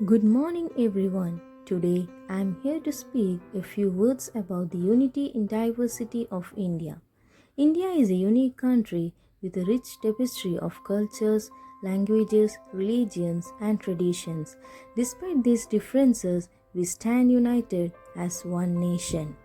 Good morning, everyone. Today I am here to speak a few words about the unity in diversity of India. India is a unique country with a rich tapestry of cultures, languages, religions, and traditions. Despite these differences, we stand united as one nation.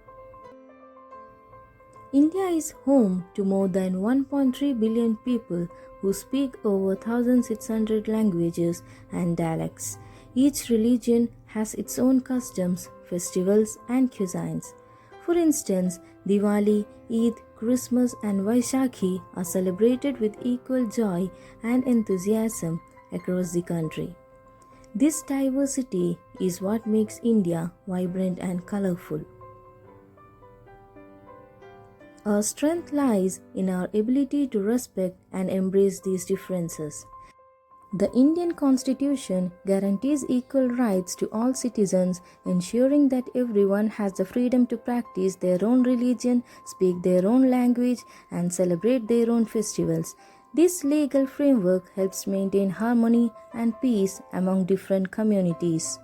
India is home to more than 1.3 billion people who speak over 1,600 languages and dialects. Each religion has its own customs, festivals, and cuisines. For instance, Diwali, Eid, Christmas, and Vaishakhi are celebrated with equal joy and enthusiasm across the country. This diversity is what makes India vibrant and colorful. Our strength lies in our ability to respect and embrace these differences. The Indian Constitution guarantees equal rights to all citizens, ensuring that everyone has the freedom to practice their own religion, speak their own language, and celebrate their own festivals. This legal framework helps maintain harmony and peace among different communities.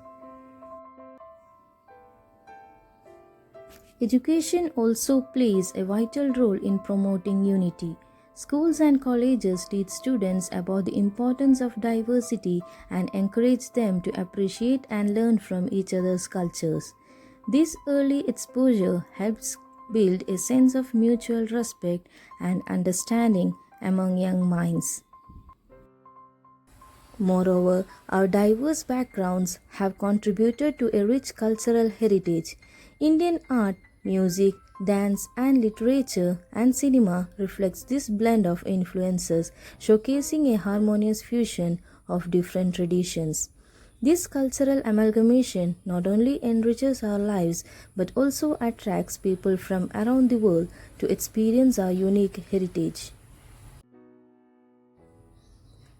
Education also plays a vital role in promoting unity. Schools and colleges teach students about the importance of diversity and encourage them to appreciate and learn from each other's cultures. This early exposure helps build a sense of mutual respect and understanding among young minds. Moreover, our diverse backgrounds have contributed to a rich cultural heritage. Indian art, music, dance, and literature and cinema reflects this blend of influences, showcasing a harmonious fusion of different traditions. This cultural amalgamation not only enriches our lives but also attracts people from around the world to experience our unique heritage.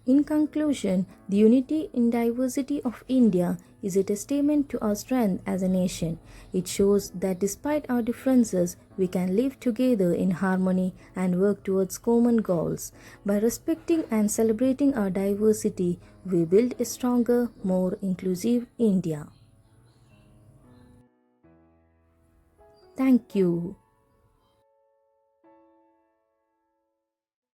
In conclusion, the unity in diversity of India is a testament to our strength as a nation. It shows that despite our differences, we can live together in harmony and work towards common goals. By respecting and celebrating our diversity, we build a stronger, more inclusive India. Thank you.